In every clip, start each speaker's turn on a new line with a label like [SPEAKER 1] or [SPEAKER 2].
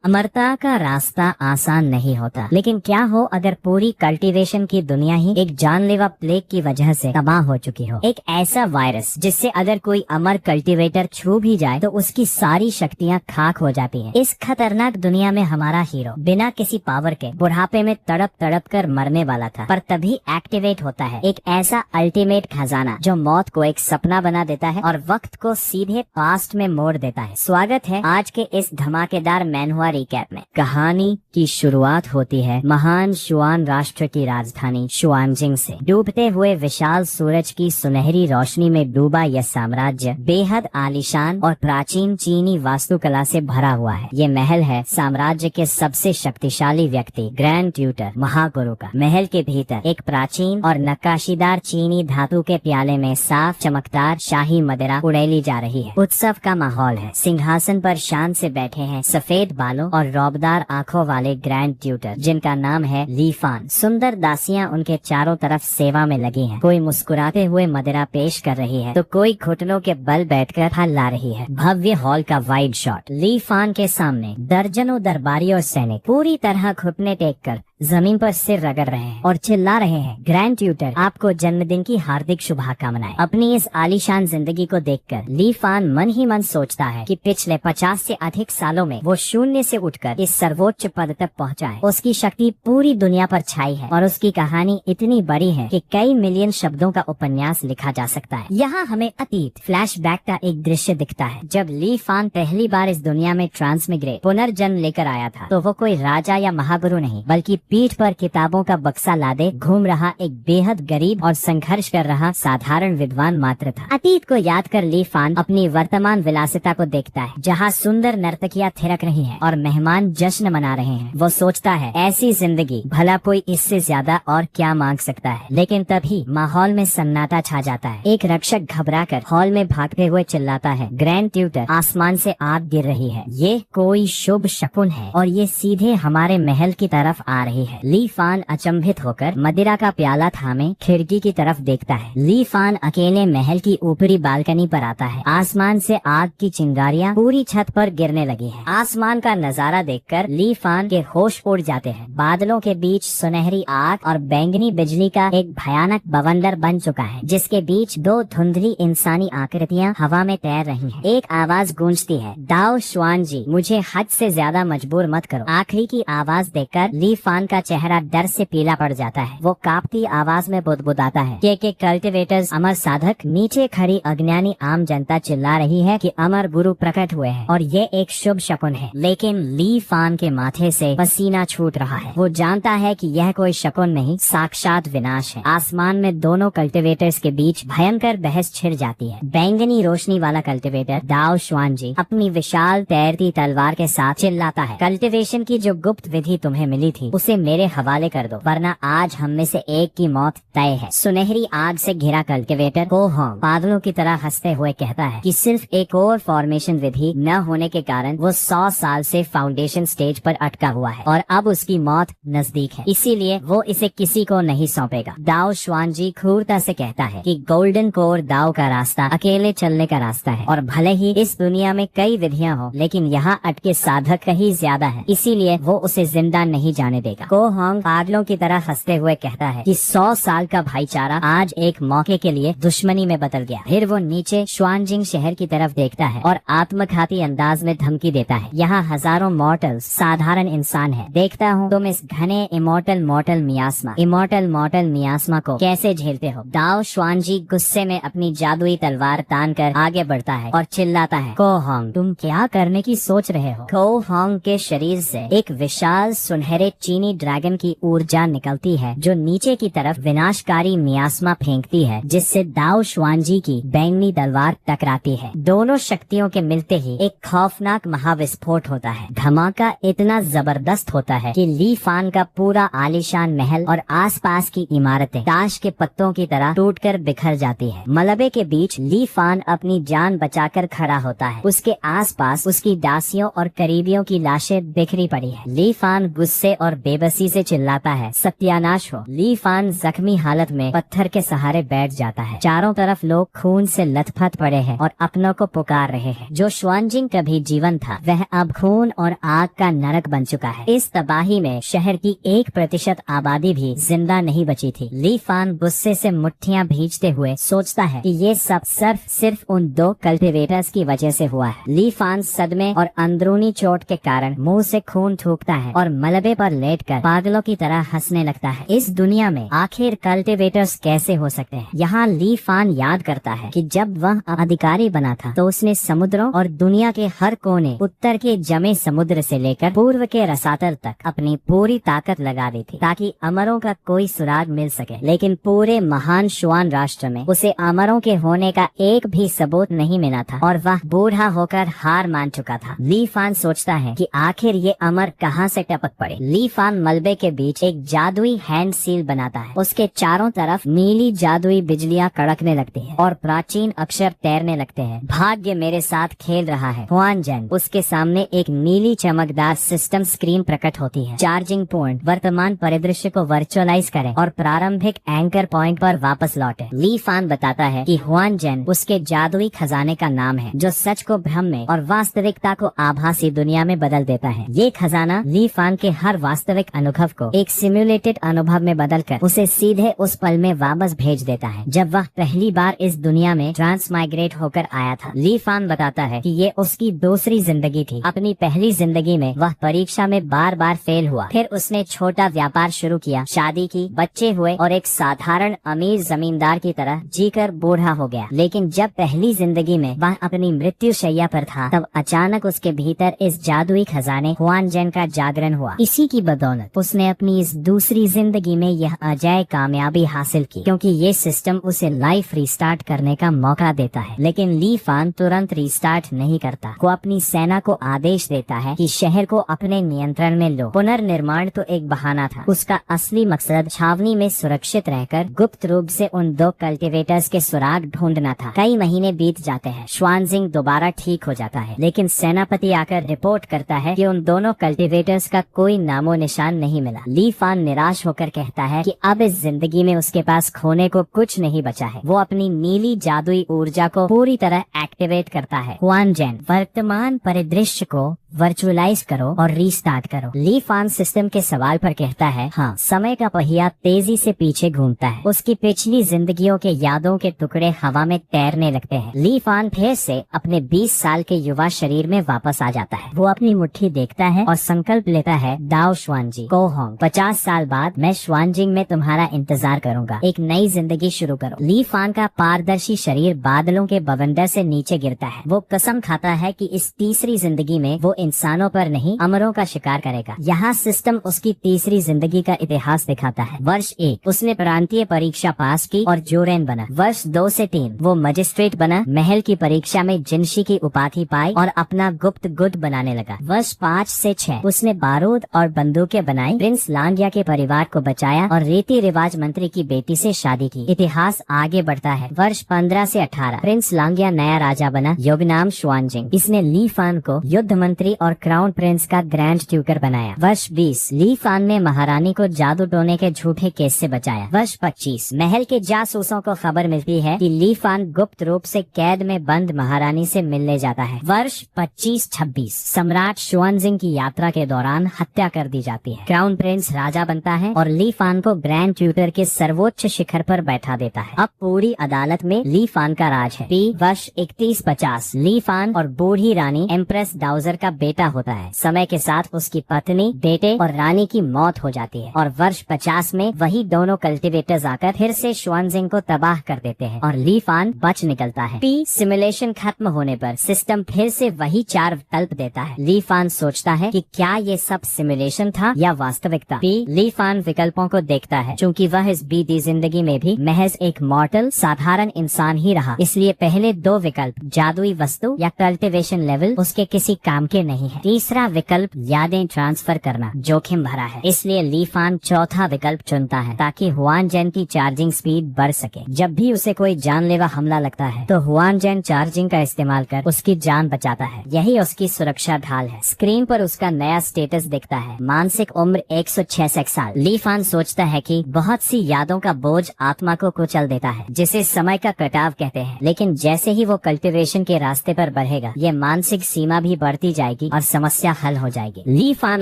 [SPEAKER 1] अमरता का रास्ता आसान नहीं होता, लेकिन क्या हो अगर पूरी कल्टीवेशन की दुनिया ही एक जानलेवा प्लेग की वजह से तबाह हो चुकी हो। एक ऐसा वायरस जिससे अगर कोई अमर कल्टीवेटर छू भी जाए तो उसकी सारी शक्तियाँ खाक हो जाती हैं। इस खतरनाक दुनिया में हमारा हीरो बिना किसी पावर के बुढ़ापे में तड़प तड़प कर मरने वाला था, पर तभी एक्टिवेट होता है एक ऐसा अल्टीमेट खजाना जो मौत को एक सपना बना देता है और वक्त को सीधे पास्ट में मोड़ देता है। स्वागत है आज के इस धमाकेदार मैनहुआ रिकैप में। कहानी की शुरुआत होती है महान शुआन राष्ट्र की राजधानी शुआनजिंग से। डूबते हुए विशाल सूरज की सुनहरी रोशनी में डूबा यह साम्राज्य बेहद आलीशान और प्राचीन चीनी वास्तुकला से भरा हुआ है। ये महल है साम्राज्य के सबसे शक्तिशाली व्यक्ति ग्रैंड ट्यूटर महागुरु का। महल के भीतर एक प्राचीन और नक्काशीदार चीनी धातु के प्याले में साफ चमकदार शाही मदिरा उड़ेली जा रही है। उत्सव का माहौल है। सिंहासन पर शान से बैठे हैं सफेद बालों और रौबदार आंखों वाले ग्रैंड ट्यूटर जिनका नाम है ली फान। सुंदर दासियां उनके चारों तरफ सेवा में लगी हैं। कोई मुस्कुराते हुए मदिरा पेश कर रही है तो कोई घुटनों के बल बैठकर फल ला रही है। भव्य हॉल का वाइड शॉट। ली फान के सामने दर्जनों दरबारी और सैनिक पूरी तरह घुटने टेक कर जमीन पर सिर रगड़ रहे हैं और चिल्ला रहे हैं, ग्रैंड ट्यूटर आपको जन्मदिन की हार्दिक शुभकामनाएं। अपनी इस आलीशान जिंदगी को देखकर ली फान मन ही मन सोचता है कि पिछले 50 से अधिक सालों में वो शून्य से उठकर इस सर्वोच्च पद तक पहुंचा है। उसकी शक्ति पूरी दुनिया पर छाई है और उसकी कहानी इतनी बड़ी है कि कई मिलियन शब्दों का उपन्यास लिखा जा सकता है। यहाँ हमें अतीत फ्लैशबैक का एक दृश्य दिखता है। जब ली फान पहली बार इस दुनिया में ट्रांसमिग्रेट पुनर्जन्म लेकर आया था तो वो कोई राजा या महागुरु नहीं बल्कि पीठ पर किताबों का बक्सा लादे घूम रहा एक बेहद गरीब और संघर्ष कर रहा साधारण विद्वान मात्र था। अतीत को याद कर ली फान अपनी वर्तमान विलासिता को देखता है, जहाँ सुंदर नर्तकियां थिरक रही हैं और मेहमान जश्न मना रहे हैं। वो सोचता है ऐसी जिंदगी भला कोई इससे ज्यादा और क्या मांग सकता है। लेकिन तभी माहौल में सन्नाटा छा जाता है। एक रक्षक घबराकर हॉल में भागते हुए चिल्लाता है, ग्रैंड ट्यूटर आसमान से आग गिर रही है, ये कोई शुभ शकुन है और ये सीधे हमारे महल की तरफ आ रही है। ली फान अचंभित होकर मदिरा का प्याला थामे खिड़की की तरफ देखता है। ली फान अकेले महल की ऊपरी बालकनी पर आता है। आसमान से आग की चिंगारियां पूरी छत पर गिरने लगी हैं। आसमान का नजारा देखकर ली फान के होश उड़ जाते हैं। बादलों के बीच सुनहरी आग और बैंगनी बिजली का एक भयानक बवंडर बन चुका है, जिसके बीच दो धुंधली इंसानी आकृतियां हवा में तैर रही हैं। एक आवाज गूंजती है, दाओ शुआन जी, मुझे हद से ज्यादा मजबूर मत करो। आखिरी की आवाज देखकर ली फान का चेहरा डर से पीला पड़ जाता है। वो कांपती आवाज में बुदबुदाता है कि कल्टीवेटर्स अमर साधक, नीचे खड़ी अज्ञानी आम जनता चिल्ला रही है कि अमर गुरु प्रकट हुए हैं और ये एक शुभ शकुन है। लेकिन ली फान के माथे से पसीना छूट रहा है। वो जानता है कि यह कोई शकुन नहीं, साक्षात विनाश है। आसमान में दोनों कल्टीवेटर्स के बीच भयंकर बहस छिड़ जाती है। बैंगनी रोशनी वाला कल्टीवेटर दाओ शुआन जी अपनी विशाल तैरती तलवार के साथ चिल्लाता है, कल्टीवेशन की जो गुप्त विधि तुम्हें मिली थी उसे मेरे हवाले कर दो, वरना आज हम में से एक की मौत तय है। सुनहरी आग से घिरा कल्टीवेटर को बादलों की तरह हंसते हुए कहता है कि सिर्फ एक और फॉर्मेशन विधि न होने के कारण वो 100 साल से फाउंडेशन स्टेज पर अटका हुआ है और अब उसकी मौत नजदीक है, इसीलिए वो इसे किसी को नहीं सौंपेगा। दाओ शुआन जी क्रूरता से कहता है कि गोल्डन कोर दाओ का रास्ता अकेले चलने का रास्ता है और भले ही इस दुनिया में कई विधियां हो, लेकिन यहाँ अटके साधक कहीं ज्यादा है, इसीलिए वो उसे जिंदा नहीं जाने देगा। को होंग पागलों की तरह हंसते हुए कहता है कि 100 साल का भाईचारा आज एक मौके के लिए दुश्मनी में बदल गया। फिर वो नीचे शुआनजिंग शहर की तरफ देखता है और आत्मघाती अंदाज में धमकी देता है, यहाँ हजारों मॉर्टल्स साधारण इंसान है, देखता हूँ तुम इस घने इमोर्टल मॉर्टल मियास्मा को कैसे झेलते हो। दाओ शुआन जी गुस्से में अपनी जादुई तलवार तान कर आगे बढ़ता है और चिल्लाता है, को होंग तुम क्या करने की सोच रहे हो। को होंग के शरीर से एक विशाल सुनहरे चीनी ड्रैगन की ऊर्जा निकलती है जो नीचे की तरफ विनाशकारी मियास्मा फेंकती है, जिससे दाओ शुआन जी की बैंगनी तलवार टकराती है। दोनों शक्तियों के मिलते ही एक खौफनाक महाविस्फोट होता है। धमाका इतना जबरदस्त होता है कि ली फान का पूरा आलीशान महल और आसपास की इमारतें ताश के पत्तों की तरह टूटकर बिखर जाती है। मलबे के बीच ली फान अपनी जान बचाकर खड़ा होता है। उसके आसपास उसकी दासियों और करीबियों की लाशें बिखरी पड़ी है। ली फान गुस्से और बेबसी बेबसी से चिल्लाता है, सत्यानाश हो। ली फान जख्मी हालत में पत्थर के सहारे बैठ जाता है। चारों तरफ लोग खून से लथपथ पड़े हैं और अपनों को पुकार रहे हैं। जो श्वानजिंग कभी जीवन था वह अब खून और आग का नरक बन चुका है। इस तबाही में शहर की 1% आबादी भी जिंदा नहीं बची थी। ली फान गुस्से से मुट्ठियां भींचते हुए सोचता है कि ये सब सिर्फ उन 2 कल्टिवेटर्स की वजह से हुआ है। ली फान सदमे और अंदरूनी चोट के कारण मुंह से खून थूकता है और मलबे पर लेटकर पागलों की तरह हंसने लगता है। इस दुनिया में आखिर कल्टिवेटर्स कैसे हो सकते हैं? यहाँ ली फान याद करता है कि जब वह अधिकारी बना था तो उसने समुद्रों और दुनिया के हर कोने, उत्तर के जमे समुद्र से लेकर पूर्व के रसातल तक अपनी पूरी ताकत लगा दी थी ताकि अमरों का कोई सुराग मिल सके। लेकिन पूरे महान श्वान राष्ट्र में उसे अमरों के होने का एक भी सबूत नहीं मिला था और वह बूढ़ा होकर हार मान चुका था। ली फान सोचता है कि आखिर ये अमर कहाँ से टपक पड़े। ली फान मलबे के बीच एक जादुई हैंड सील बनाता है। उसके चारों तरफ नीली जादुई बिजलियां कड़कने लगती हैं और प्राचीन अक्षर तैरने लगते हैं। भाग्य मेरे साथ खेल रहा है, हुआन जेन। उसके सामने एक नीली चमकदार सिस्टम स्क्रीन प्रकट होती है। चार्जिंग पॉइंट वर्तमान परिदृश्य को वर्चुअलाइज करें और प्रारंभिक एंकर पॉइंट पर वापस लौटे। ली फान बताता है कि हुआन जेन उसके जादुई खजाने का नाम है जो सच को भ्रम में और वास्तविकता को आभासी दुनिया में बदल देता है। ये खजाना ली फान के हर वास्तविक अनुभव को एक सिम्युलेटेड अनुभव में बदलकर उसे सीधे उस पल में वापस भेज देता है जब वह पहली बार इस दुनिया में ट्रांसमाइग्रेट होकर आया था। ली फान बताता है कि ये उसकी दूसरी जिंदगी थी। अपनी पहली जिंदगी में वह परीक्षा में बार बार फेल हुआ, फिर उसने छोटा व्यापार शुरू किया, शादी की, बच्चे हुए और एक साधारण अमीर जमींदार की तरह जीकर बूढ़ा हो गया। लेकिन जब पहली जिंदगी में वह अपनी मृत्यु शैया पर था तब अचानक उसके भीतर इस जादुई खजाने हुआन जेन का जागरण हुआ। इसी की बदौलत उसने अपनी इस दूसरी जिंदगी में यह अजय कामयाबी हासिल की, क्योंकि ये सिस्टम उसे लाइफ रिस्टार्ट करने का मौका देता है। लेकिन ली फान तुरंत रिस्टार्ट नहीं करता। वो अपनी सेना को आदेश देता है कि शहर को अपने नियंत्रण में लो। पुनर्निर्माण तो एक बहाना था। उसका असली मकसद छावनी में सुरक्षित रहकर गुप्त रूप से उन 2 कल्टिवेटर्स के सुराग ढूंढना था। कई महीने बीत जाते हैं। श्वानजिंग दोबारा ठीक हो जाता है, लेकिन सेनापति आकर रिपोर्ट करता है कि उन दोनों कल्टिवेटर्स का कोई नामो निशान नहीं मिला। ली फान निराश होकर कहता है कि अब इस जिंदगी में उसके पास खोने को कुछ नहीं बचा है। वो अपनी नीली जादुई ऊर्जा को पूरी तरह एक्टिवेट करता है। हुआन जेन, वर्तमान परिदृश्य को वर्चुअलाइज करो और रीस्टार्ट करो। ली फान सिस्टम के सवाल पर कहता है, हाँ, समय का पहिया तेजी से पीछे घूमता है। उसकी पिछली जिंदगियों के यादों के टुकड़े हवा में तैरने लगते हैं। ली फान फिर से अपने 20 साल के युवा शरीर में वापस आ जाता है। वो अपनी मुट्ठी देखता है और संकल्प लेता है, दाओ श्वानजी, गो होंग, 50 साल बाद मैं श्वानजिंग में तुम्हारा इंतजार करूंगा। एक नई जिंदगी शुरू करो। ली फान का पारदर्शी शरीर बादलों के बवंडर से नीचे गिरता है। वो कसम खाता है कि इस तीसरी जिंदगी में वो इंसानों पर नहीं अमरों का शिकार करेगा। यहाँ सिस्टम उसकी तीसरी जिंदगी का इतिहास दिखाता है। वर्ष 1 उसने प्रांतीय परीक्षा पास की और जोरेन बना। वर्ष 2 से 3 वो मजिस्ट्रेट बना, महल की परीक्षा में जिनशी की उपाधि पाई और अपना गुप्त गुट बनाने लगा। वर्ष 5 से 6 उसने बारूद और बंदूकें बनाई, प्रिंस लांगिया के परिवार को बचाया और रीति रिवाज मंत्री की बेटी से शादी की। इतिहास आगे बढ़ता है। वर्ष 15 से 18 प्रिंस लांगिया नया राजा बना, योगनाम श्वानजिंग। इसने ली फान को युद्ध मंत्री और क्राउन प्रिंस का ग्रैंड ट्यूकर बनाया। वर्ष 20 ली फान ने महारानी को जादू टोने के झूठे केस से बचाया। वर्ष 25 महल के जासूसों को खबर मिलती है कि ली फान गुप्त रूप से कैद में बंद महारानी से मिलने जाता है। वर्ष 25-26 सम्राट श्वानजिंग की यात्रा के दौरान हत्या कर दी जाती है। क्राउन प्रिंस राजा बनता है और ली फान को ग्रैंड ट्यूटर के सर्वोच्च शिखर पर बैठा देता है। अब पूरी अदालत में ली फान का राज है। वर्ष 31-50 ली फान और बूढ़ी रानी एम्प्रेस डाउजर का बेटा होता है। समय के साथ उसकी पत्नी, बेटे और रानी की मौत हो जाती है और वर्ष 50 में वही दोनों कल्टिवेटर्स आकर फिर से श्वानजिंग को तबाह कर देते हैं और ली फान बच निकलता है। सिमुलेशन खत्म होने पर सिस्टम फिर से वही 4 विकल्प देता है। ली फान सोचता है कि क्या ये सब सिमुलेशन था या वास्तविकता। ली फान विकल्पों को देखता है। चूँकि वह इस बीती जिंदगी में भी महज एक मॉर्टल साधारण इंसान ही रहा, इसलिए पहले 2 विकल्प, जादुई वस्तु या कल्टिवेशन लेवल, उसके किसी काम के नहीं है। तीसरा विकल्प यादें ट्रांसफर करना जोखिम भरा है, इसलिए ली फान चौथा विकल्प चुनता है ताकि हुआन जेन की चार्जिंग स्पीड बढ़ सके। जब भी उसे कोई जानलेवा हमला लगता है तो हुआन जेन चार्जिंग का इस्तेमाल कर उसकी जान बचाता है। यही उसकी सुरक्षा ढाल है। स्क्रीन पर उसका नया स्टेटस दिखता है, मानसिक उम्र 166 साल। ली फान सोचता है कि बहुत सी यादों का बोझ आत्मा को कुचल देता है, जिसे समय का कटाव कहते हैं। लेकिन जैसे ही वो कल्टीवेशन के रास्ते पर बढ़ेगा, ये मानसिक सीमा भी बढ़ती जाएगी और समस्या हल हो जाएगी। ली फान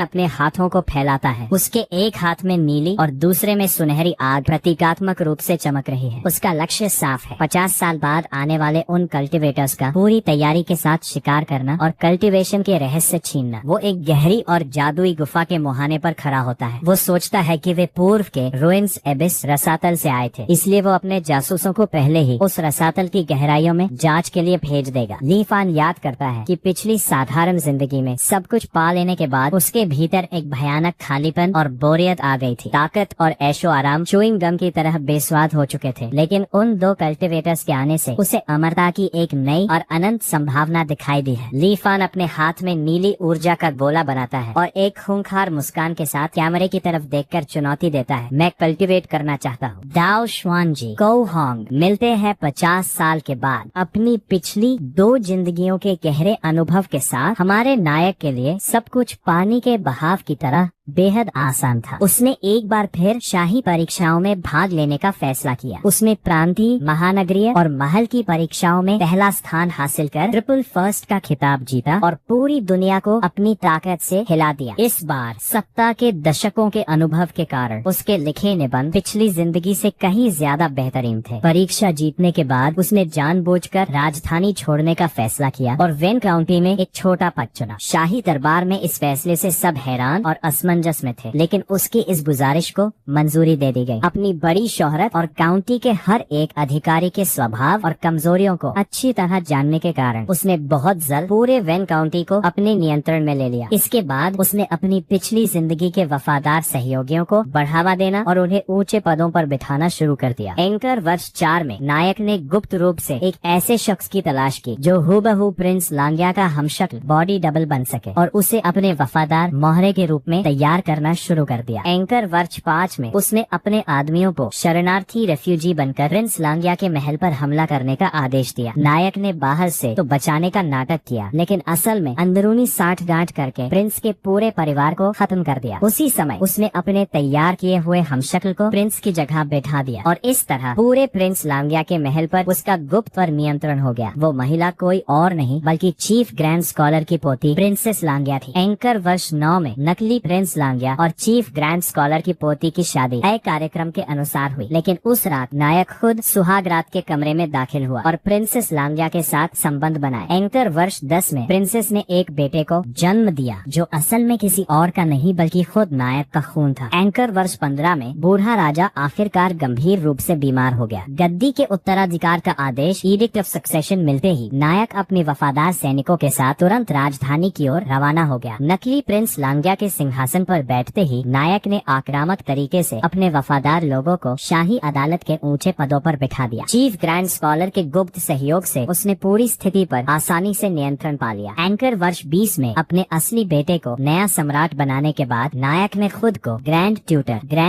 [SPEAKER 1] अपने हाथों को फैलाता है। उसके एक हाथ में नीली और दूसरे में सुनहरी आग प्रतीकात्मक रूप से चमक रही है। उसका लक्ष्य साफ है, 50 साल बाद आने वाले उन कल्टीवेटर्स का पूरी तैयारी के साथ शिकार करना और कल्टीवेशन के रहस्य छीनना। वो एक गहरी और जादुई गुफा के मुहाने पर खड़ा होता है। वो सोचता है कि वे पूर्व के रुइंस एबिस रसातल से आए थे, इसलिए वो अपने जासूसों को पहले ही उस रसातल की गहराइयों में जांच के लिए भेज देगा। ली फान याद करता है कि पिछली साधारण जिंदगी में सब कुछ पा लेने के बाद उसके भीतर एक भयानक खालीपन और बोरियत आ गई थी। ताकत और ऐशो आराम च्युइंग गम की तरह बेस्वाद हो चुके थे, लेकिन उन दो कल्टीवेटर्स के आने से उसे अमरता की एक नई और अनंत संभावना दिखाई दी है। ली फान अपने हाथ में नीली ऊर्जा का गोला बनाता है और एक खूंखार मुस्कान के साथ कैमरे की तरफ देखकर चुनौती देता है, मैं कल्टीवेट करना चाहता हूँ। दाओ श्वानजी को होंग मिलते हैं 50 साल के बाद। अपनी पिछली 2 जिंदगियों के गहरे अनुभव के साथ हमारे नायक के लिए सब कुछ पानी के बहाव की तरह बेहद आसान था। उसने एक बार फिर शाही परीक्षाओं में भाग लेने का फैसला किया। उसने प्रांतीय, महानगरीय और महल की परीक्षाओं में पहला स्थान हासिल कर ट्रिपल फर्स्ट का खिताब जीता और पूरी दुनिया को अपनी ताकत से हिला दिया। इस बार सत्ता के दशकों के अनुभव के कारण उसके लिखे निबंध पिछली जिंदगी से कहीं ज्यादा बेहतरीन थे। परीक्षा जीतने के बाद उसने जानबूझकर राजधानी छोड़ने का फैसला किया और वेन काउंटी में एक छोटा पद चुना। शाही दरबार में इस फैसले से सब हैरान और असमंजस में थे, लेकिन उसकी इस गुजारिश को मंजूरी दे दी गई। अपनी बड़ी शोहरत और काउंटी के हर एक अधिकारी के स्वभाव और कमजोरियों को अच्छी तरह जानने के कारण उसने बहुत जल्द पूरे वेन काउंटी को अपने नियंत्रण में ले लिया। इसके बाद उसने अपनी पिछली जिंदगी के वफादार सहयोगियों को बढ़ावा देना और उन्हें ऊंचे पदों पर बिठाना शुरू कर दिया। एंकर वर्ष 4 में नायक ने गुप्त रूप से एक ऐसे शख्स की तलाश की जो हूबहू प्रिंस लांग्या का हमशक्ल बॉडी डबल बन सके और उसे अपने वफादार मोहरे के रूप में तैयार करना शुरू कर दिया। एंकर वर्ष 5 में उसने अपने आदमियों को शरणार्थी रेफ्यूजी बनकर प्रिंस लांग्या के महल पर हमला करने का आदेश दिया। नायक ने बाहर से तो बचाने का नाटक किया, लेकिन असल में अंदरूनी साठगांठ करके प्रिंस के पूरे परिवार को खत्म कर दिया। उसी समय उसने अपने तैयार किए हुए हमशक्ल को प्रिंस की जगह बैठा दिया और इस तरह पूरे प्रिंस लांग्या के महल पर उसका गुप्त पर नियंत्रण हो गया। वो महिला कोई और नहीं बल्कि चीफ ग्रैंड स्कॉलर की पोती प्रिंसेस लांग्या थी। एंकर वर्ष 9 में नकली प्रिंस लांग्या और चीफ ग्रैंड स्कॉलर की पोती की शादी तय कार्यक्रम के अनुसार हुई, लेकिन उस रात नायक खुद सुहाग रात के कमरे में दाखिल हुआ और प्रिंसेस लांग्या के साथ संबंध बनाए। एंकर वर्ष 10 में प्रिंसेस ने एक बेटे को जन्म दिया जो असल में किसी और का नहीं बल्कि खुद नायक का खून था। एंकर वर्ष 15 में बूढ़ा राजा आखिरकार गंभीर रूप से बीमार हो गया। गद्दी के उत्तराधिकार का आदेश ईडिक्ट ऑफ सक्सेशन मिलते ही नायक अपने वफादार सैनिकों के साथ तुरंत राजधानी की ओर रवाना हो गया। नकली प्रिंस लांग्या के सिंहासन पर बैठते ही नायक ने आक्रामक तरीके से अपने वफादार लोगों को शाही अदालत के ऊंचे पदों पर बिठा दिया। चीफ ग्रैंड स्कॉलर के गुप्त सहयोग से उसने पूरी स्थिति पर आसानी से नियंत्रण पा लिया। एंकर वर्ष 20 में अपने असली बेटे को नया सम्राट बनाने के बाद नायक ने खुद को ग्रैंड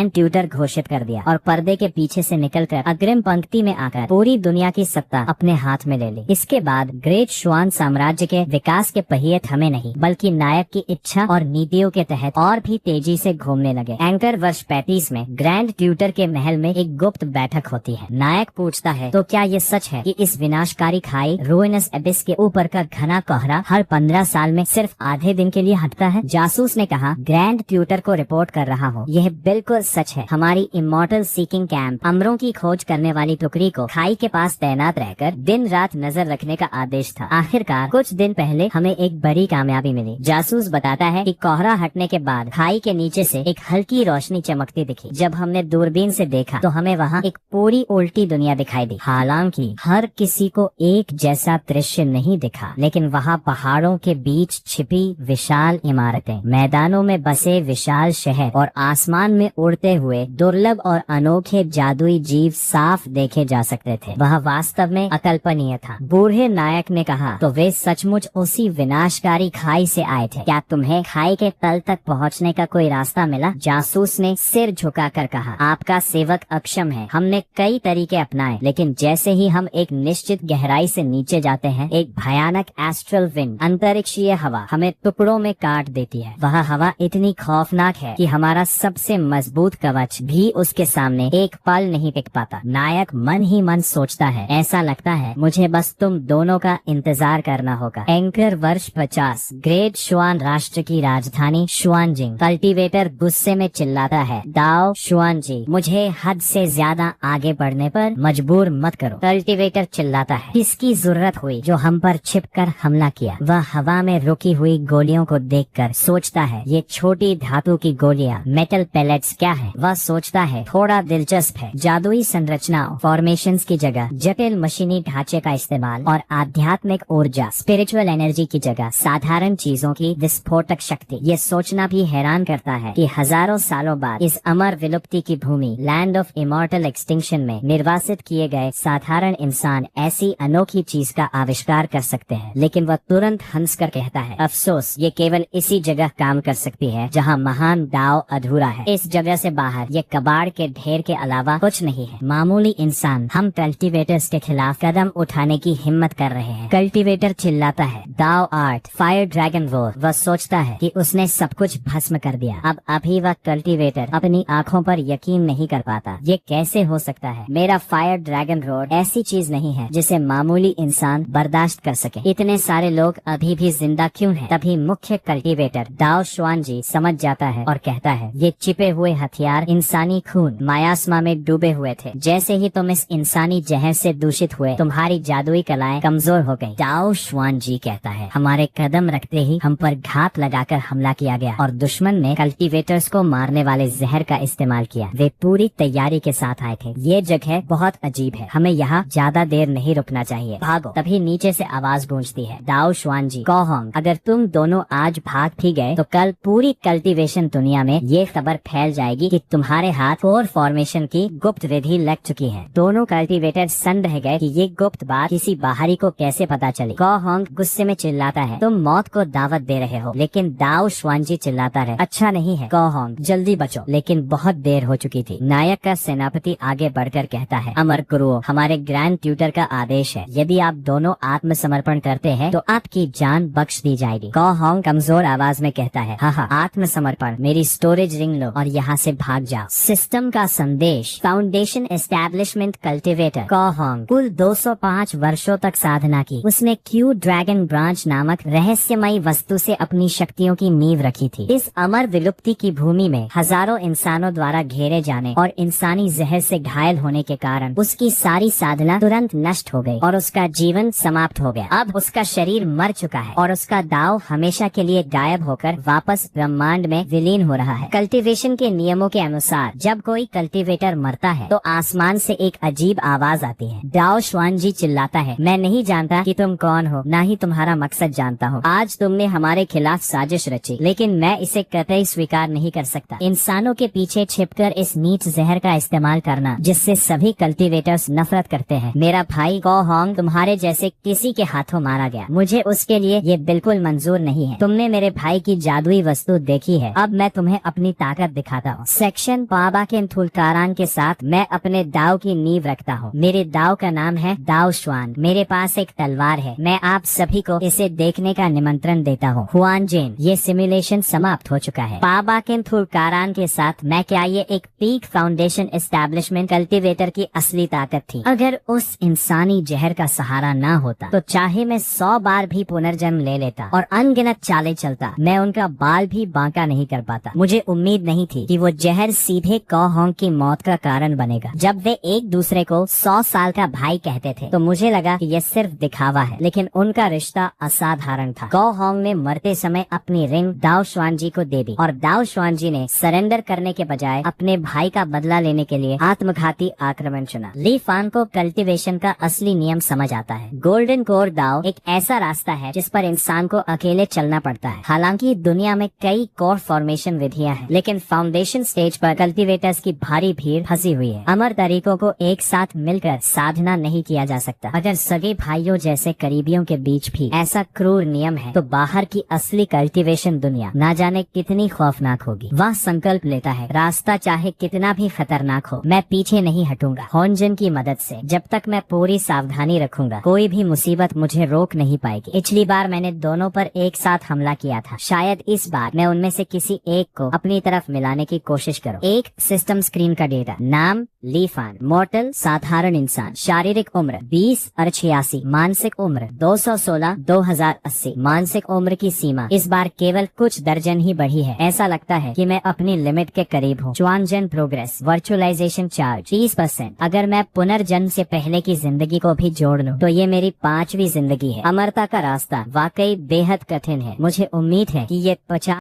[SPEAKER 1] ट्यूटर घोषित कर दिया और पर्दे के पीछे से निकलकर अग्रिम पंक्ति में आकर पूरी दुनिया की सत्ता अपने हाथ में ले ली। इसके बाद ग्रेट श्वान साम्राज्य के विकास के पहिए थमे नहीं बल्कि नायक की इच्छा और नीतियों के तहत और भी तेजी से घूमने लगे। एंकर वर्ष 35 में ग्रैंड ट्यूटर के महल में एक गुप्त बैठक होती है। नायक पूछता है, तो क्या ये सच है कि इस विनाशकारी खाई रुइनस एबिस के ऊपर का घना कोहरा हर 15 साल में सिर्फ आधे दिन के लिए हटता है? जासूस ने कहा, ग्रैंड ट्यूटर को रिपोर्ट कर रहा हूँ, यह बिल्कुल सच है। हमारी इमॉर्टल सीकिंग कैंप अमरों की खोज करने वाली टुकड़ी को खाई के पास तैनात रहकर दिन रात नजर रखने का आदेश था। आखिरकार कुछ दिन पहले हमें एक बड़ी कामयाबी मिली। जासूस बताता है कि कोहरा हटने के बाद खाई के नीचे से एक हल्की रोशनी चमकती दिखी। जब हमने दूरबीन से देखा तो हमें वहाँ एक पूरी उल्टी दुनिया दिखाई दी। हालांकि हर किसी को एक जैसा दृश्य नहीं दिखा, लेकिन वहाँ पहाड़ों के बीच छिपी विशाल इमारतें, मैदानों में बसे विशाल शहर और आसमान में उड़ते हुए दुर्लभ और अनोखे जादुई जीव साफ देखे जा सकते थे। वह वास्तव में अकल्पनीय था। बूढ़े नायक ने कहा, तो वे सचमुच उसी विनाशकारी खाई से आए थे? क्या तुम्हें खाई के तल तक पहुंचने का कोई रास्ता मिला? जासूस ने सिर झुकाकर कहा, आपका सेवक अक्षम है। हमने कई तरीके अपनाए, लेकिन जैसे ही हम एक निश्चित गहराई से नीचे जाते हैं, एक भयानक एस्ट्रल विंड, अंतरिक्षीय हवा हमें टुकड़ों में काट देती है। वह हवा इतनी खौफनाक है कि हमारा सबसे मजबूत कवच भी उसके सामने एक पल नहीं टिक पाता। नायक मन ही मन सोचता है, ऐसा लगता है मुझे बस तुम दोनों का इंतजार करना होगा। एंकर वर्ष 50, ग्रेट शुआन राष्ट्र की राजधानी शुआनजिंग। कल्टीवेटर गुस्से में चिल्लाता है, दाओ शुआनजी, मुझे हद से ज्यादा आगे बढ़ने पर मजबूर मत करो। कल्टीवेटर चिल्लाता है, किसकी जरूरत हुई जो हम पर छिपकर हमला किया? वह हवा में रुकी हुई गोलियों को देखकर सोचता है, ये छोटी धातु की गोलियां, मेटल पैलेट्स क्या है? वह सोचता है, थोड़ा दिलचस्प है। जादुई संरचनाओं, फॉर्मेशंस की जगह जटिल मशीनी ढांचे का इस्तेमाल और आध्यात्मिक ऊर्जा, स्पिरिचुअल एनर्जी की जगह साधारण चीजों की विस्फोटक शक्ति। ये सोचना भी हैरान करता है कि हजारों सालों बाद इस अमर विलुप्ति की भूमि, लैंड ऑफ इमॉर्टल एक्सटिंक्शन में निर्वासित किए गए साधारण इंसान ऐसी अनोखी चीज का आविष्कार कर सकते हैं। लेकिन वह तुरंत हंसकर कहता है, अफसोस, ये केवल इसी जगह काम कर सकती है जहाँ महान दाव अधूरा है। इस जगह से बाहर ये कबाड़ के ढेर के अलावा कुछ नहीं है। मामूली इंसान हम कल्टीवेटर्स के खिलाफ कदम उठाने की हिम्मत कर रहे हैं। कल्टीवेटर चिल्लाता है, दाव आर्ट, फायर ड्रैगन वॉर। वह सोचता है कि उसने सब कुछ भस्म कर दिया। अब अभी वह कल्टीवेटर अपनी आंखों पर यकीन नहीं कर पाता। ये कैसे हो सकता है? मेरा फायर ड्रैगन रोड ऐसी चीज नहीं है जिसे मामूली इंसान बर्दाश्त कर सके। इतने सारे लोग अभी भी जिंदा क्यों हैं? तभी मुख्य कल्टीवेटर दाओ शुआनजी समझ जाता है और कहता है, ये छिपे हुए हथियार इंसानी खून, मायास्मा में डूबे हुए थे। जैसे ही तुम इस इंसानी जहर से दूषित हुए, तुम्हारी जादुई कलाएं कमजोर हो गई। दाओ शुआनजी कहता है, हमारे कदम रखते ही हम पर घात लगाकर हमला किया गया और दुश्मन ने कल्टीवेटर्स को मारने वाले जहर का इस्तेमाल किया। वे पूरी तैयारी के साथ आए थे। ये जगह बहुत अजीब है, हमें यहाँ ज्यादा देर नहीं रुकना चाहिए, भागो। तभी नीचे से आवाज गूंजती है, दाओ शुआनजी, कॉहोंग, अगर तुम दोनों आज भाग भी गए तो कल पूरी कल्टीवेशन दुनिया में ये खबर फैल जाएगी कि तुम्हारे हाथ कोर फॉर्मेशन की गुप्त विधि लग चुकी है। दोनों कल्टीवेटर सन्न रह गए कि ये गुप्त बात किसी बाहरी को कैसे पता चली। कॉहोंग गुस्से में चिल्लाता है, तुम मौत को दावत दे रहे हो। लेकिन दाओ शुआनजी चिल्लाता है, अच्छा नहीं है कॉहोंग, जल्दी बचो। लेकिन बहुत देर हो चुकी थी। नायक का सेनापति आगे बढ़कर कहता है, अमर गुरुओं, हमारे ग्रैंड ट्यूटर का आदेश है, यदि आप दोनों आत्मसमर्पण करते हैं तो आपकी जान बख्श दी जाएगी। कॉहोंग कमजोर आवाज में कहता है, हाँ, आत्मसमर्पण, मेरी स्टोरेज रिंग लो और यहाँ से भाग जाओ। सिस्टम का संदेश, फाउंडेशन एस्टैब्लिशमेंट कल्टीवेटर। कॉहोंग कुल 205 वर्षों तक साधना की। उसने क्यू ड्रैगन ब्रांच नामक रहस्यमयी वस्तु से अपनी शक्तियों की नींव रखी थी। इस अमर विलुप्ति की भूमि में हजारों इंसानों द्वारा घेरे जाने और इंसानी जहर से घायल होने के कारण उसकी सारी साधना तुरंत नष्ट हो गई और उसका जीवन समाप्त हो गया। अब उसका शरीर मर चुका है और उसका दाव हमेशा के लिए गायब होकर वापस ब्रह्मांड में विलीन हो रहा है। कल्टीवेशन के नियमों के अनुसार जब कोई कल्टीवेटर मरता है तो आसमान से एक अजीब आवाज आती है। दाओ शुआनजी चिल्लाता है, मैं नहीं जानता कि तुम कौन हो, न ही तुम्हारा मकसद जानता हूँ। आज तुमने हमारे खिलाफ साजिश रची, लेकिन मैं इसे कतई स्वीकार नहीं कर सकता। इंसानों के पीछे छिपकर इस नीच जहर का इस्तेमाल करना जिससे सभी कल्टीवेटर्स नफरत करते हैं। मेरा भाई कॉहोंग तुम्हारे जैसे किसी के हाथों मारा गया। मुझे उसके लिए ये बिल्कुल मंजूर नहीं है। तुमने मेरे भाई की जादुई वस्तु देखी है, अब मैं तुम्हें अपनी ताकत दिखाता हूँ। सेक्शन पाबा के थुलकारान के साथ मैं अपने दाव की नींव रखता हूँ। मेरे दाव का नाम है दाओ शुआन। मेरे पास एक तलवार है। मैं आप सभी को इसे देखने का निमंत्रण देता हूँ। हुआनजेन, ये सिमुलेशन समाप्त हो चुका है। पाबा के थुलकारान के साथ मैं क्या ये एक पीक फाउंडेशन एस्टैब्लिशमेंट कल्टीवेटर की असली ताकत थी। अगर उस इंसानी जहर का सहारा ना होता तो चाहे मैं 100 बार भी पुनर्जन्म ले लेता और अनगिनत चाले चलता, मैं उनका बाल भी बांका नहीं कर पाता। मुझे उम्मीद नहीं थी कि वो जहर सीधे कॉहोंग की मौत का कारण बनेगा। जब वे एक दूसरे को 100 साल का भाई कहते थे तो मुझे लगा कि ये सिर्फ दिखावा है, लेकिन उनका रिश्ता असाधारण था। कॉहोंग ने मरते समय अपनी रिंग दाओ शुआनजी को देवी और दाओ श्वानजी ने सरेंडर करने के बजाय अपने भाई का बदला लेने के लिए आत्मघाती आक्रमण चुना। ली फान को कल्टीवेशन का असली नियम समझ आता है। गोल्डन कोर दाओ एक ऐसा रास्ता है जिस पर इंसान को अकेले चलना पड़ता है। हालांकि दुनिया में कई कोर फॉर्मेशन विधियां हैं, लेकिन फाउंडेशन स्टेज पर कल्टीवेटर्स की भारी भीड़ फंसी हुई है। अमर तरीकों को एक साथ मिलकर साधना नहीं किया जा सकता। अगर सगे भाइयों जैसे करीबियों के बीच भी ऐसा क्रूर नियम है, तो बाहर की असली कल्टीवेशन दुनिया ना जाने कितनी खौफनाक होगी। वह संकल्प लेता है, रास्ता चाहे कितना भी खतरनाक हो, मैं पीछे नहीं हटूंगा। होनजन की मदद से जब तक मैं पूरी सावधानी रखूंगा, कोई भी मुसीबत मुझे रोक नहीं पाएगी। पिछली बार मैंने दोनों पर एक साथ हमला किया था, शायद इस बार मैं उनमें से किसी एक को अपनी तरफ मिलाने की कोशिश करूं। एक सिस्टम स्क्रीन का डेटा, नाम ली फान, मॉर्टल साधारण इंसान, शारीरिक उम्र 20 और 86, मानसिक उम्र 216 2080, मानसिक उम्र की सीमा इस बार केवल कुछ दर्जन ही बढ़ी है। ऐसा लगता है कि मैं अपनी लिमिट के करीब हूँ। च्वानजन प्रोग्रेस, वर्चुअलाइजेशन चार्ज 30%। अगर मैं पुनर्जन्म से पहले की जिंदगी को भी जोड़ लूं, तो ये मेरी 5वीं जिंदगी है। अमरता का रास्ता वाकई बेहद कठिन है। मुझे उम्मीद है कि ये 50